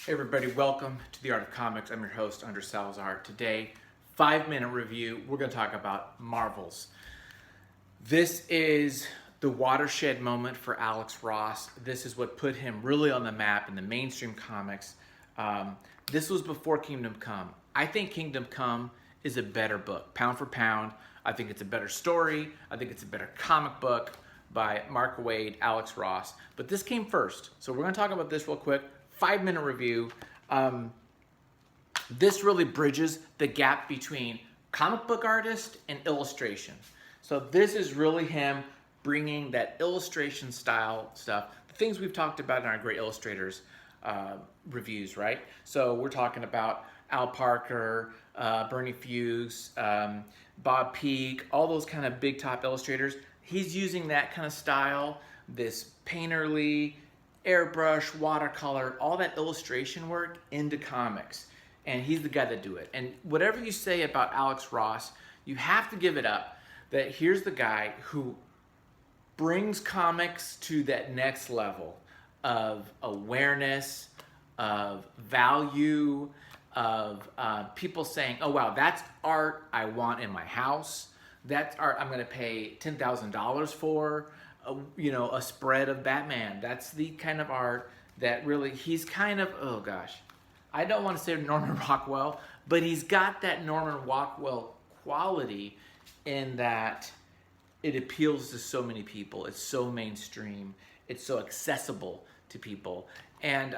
Hey everybody, welcome to The Art of Comics. I'm your host, Salazar. Today, 5-minute review. We're going to talk about Marvels. This is the watershed moment for Alex Ross. This is what put him really on the map in the mainstream comics. This was before Kingdom Come. I think Kingdom Come is a better book, pound for pound. I think it's a better story. I think it's a better comic book by Mark Waid, Alex Ross. But this came first. So we're going to talk about this real quick. 5-minute review. This really bridges the gap between comic book artist and illustration. So this is really him bringing that illustration style stuff, the things we've talked about in our Great Illustrators reviews, right? So we're talking about Al Parker, Bernie Fuchs, Bob Peak, all those kind of big top illustrators. He's using that kind of style, this painterly, airbrush, watercolor, all that illustration work into comics. And he's the guy that do it. And whatever you say about Alex Ross, you have to give it up that here's the guy who brings comics to that next level of awareness, of value, of people saying, oh wow, that's art I want in my house. That's art I'm gonna pay $10,000 for. A spread of Batman. That's the kind of art that really, he's kind of, oh gosh, I don't want to say Norman Rockwell, but he's got that Norman Rockwell quality in that it appeals to so many people. It's so mainstream. It's so accessible to people. And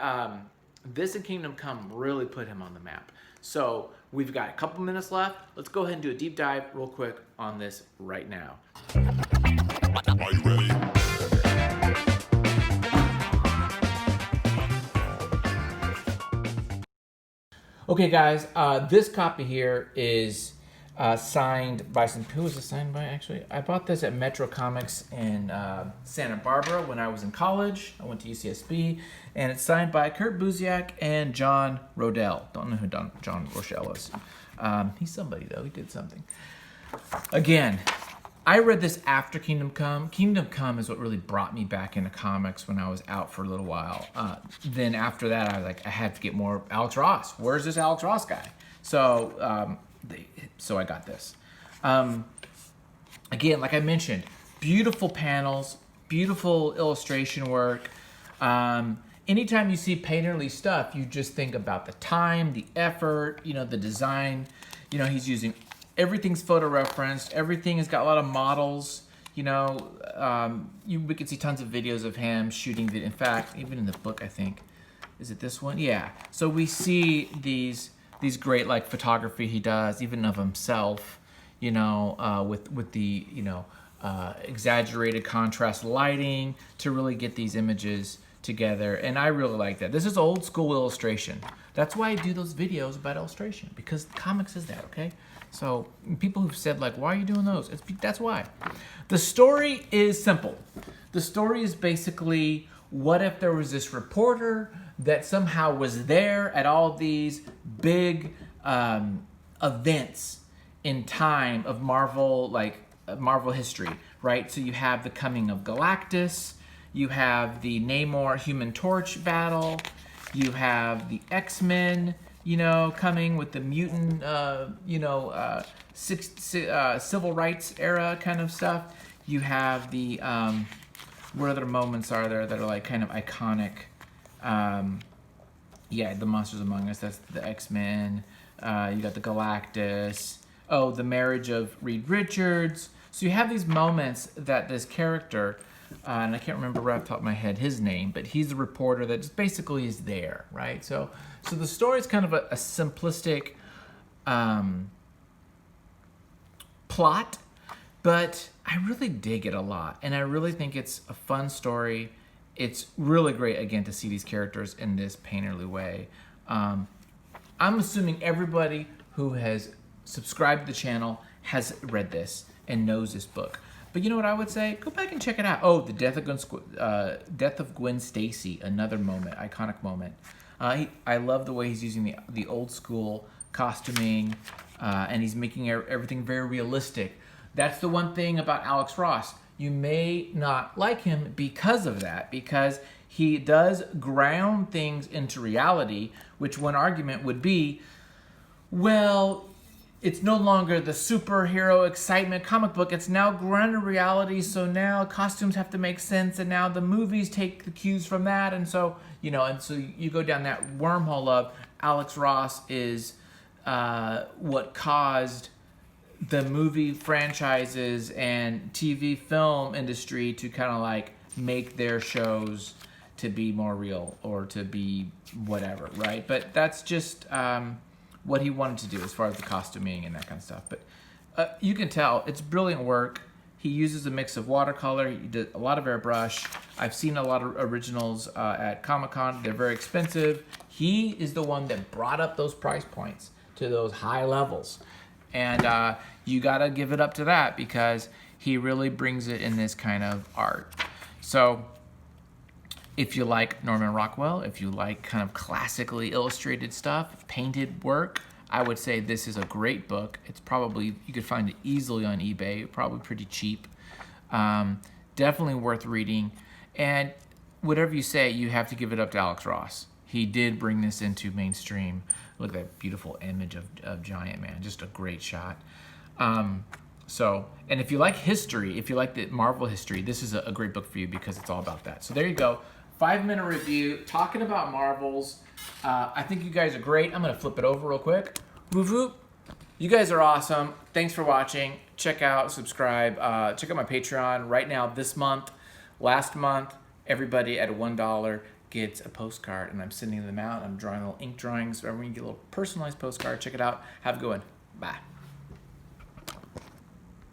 this and Kingdom Come really put him on the map. So we've got a couple minutes left. Let's go ahead and do a deep dive real quick on this right now. Are you ready? Okay, guys, this copy here is signed by who was it signed by, actually? I bought this at Metro Comics in Santa Barbara when I was in college. I went to UCSB, and it's signed by Kurt Busiek and John Rodell. Don't know who John Rochelle is. He's somebody, though. He did something. Again, I read this after Kingdom Come. Kingdom Come is what really brought me back into comics when I was out for a little while. Then after that, I was like, I had to get more Alex Ross. Where's this Alex Ross guy? So, so I got this. Again, like I mentioned, beautiful panels, beautiful illustration work. Anytime you see painterly stuff, you just think about the time, the effort, the design. He's using everything's photo referenced. Everything has got a lot of models. We could see tons of videos of him shooting. In fact, even in the book, I think, is it this one? Yeah. So we see these great like photography he does, even of himself. With the exaggerated contrast lighting to really get these images together. And I really like that. This is old school illustration. That's why I do those videos about illustration, because comics is that, okay? So people who've said like, why are you doing those? That's why. The story is simple. The story is basically, what if there was this reporter that somehow was there at all these big events in time of Marvel, Marvel history, right? So you have the coming of Galactus, you have the Namor Human Torch battle, you have the X-Men, coming with the mutant, civil rights era kind of stuff. You have the, what other moments are there that are like kind of iconic? The Monsters Among Us, that's the X-Men. You got the Galactus. Oh, the marriage of Reed Richards. So you have these moments that this character, and I can't remember right off the top of my head his name, but he's a reporter that just basically is there, right? So the story is kind of a simplistic plot, but I really dig it a lot, and I really think it's a fun story. It's really great, again, to see these characters in this painterly way. I'm assuming everybody who has subscribed to the channel has read this and knows this book. But you know what I would say? Go back and check it out. Oh, the death of Gwen Stacy, another moment, iconic moment. I love the way he's using the old school costuming, and he's making everything very realistic. That's the one thing about Alex Ross. You may not like him because of that, because he does ground things into reality, which one argument would be, well, it's no longer the superhero excitement comic book. It's now grounded in reality. So now costumes have to make sense, and now the movies take the cues from that. And so, and so you go down that wormhole of Alex Ross is what caused the movie franchises and TV film industry to kind of like make their shows to be more real or to be whatever, right? But that's just what he wanted to do as far as the costuming and that kind of stuff. But you can tell it's brilliant work. He uses a mix of watercolor. He did a lot of airbrush. I've seen a lot of originals at Comic-Con. They're very expensive. He is the one that brought up those price points to those high levels. And you got to give it up to that because he really brings it in this kind of art. So if you like Norman Rockwell, if you like kind of classically illustrated stuff, painted work, I would say this is a great book. It's probably, you could find it easily on eBay, probably pretty cheap. Definitely worth reading. And whatever you say, you have to give it up to Alex Ross. He did bring this into mainstream. Look at that beautiful image of Giant Man, just a great shot. And if you like history, if you like the Marvel history, this is a great book for you because it's all about that. So there you go. 5-minute review, talking about Marvels. I think you guys are great. I'm going to flip it over real quick. Whoop, whoop. You guys are awesome. Thanks for watching. Check out, subscribe. Check out my Patreon right now this month. Last month, everybody at $1 gets a postcard, and I'm sending them out. I'm drawing little ink drawings so everyone can get a little personalized postcard. Check it out. Have a good one. Bye.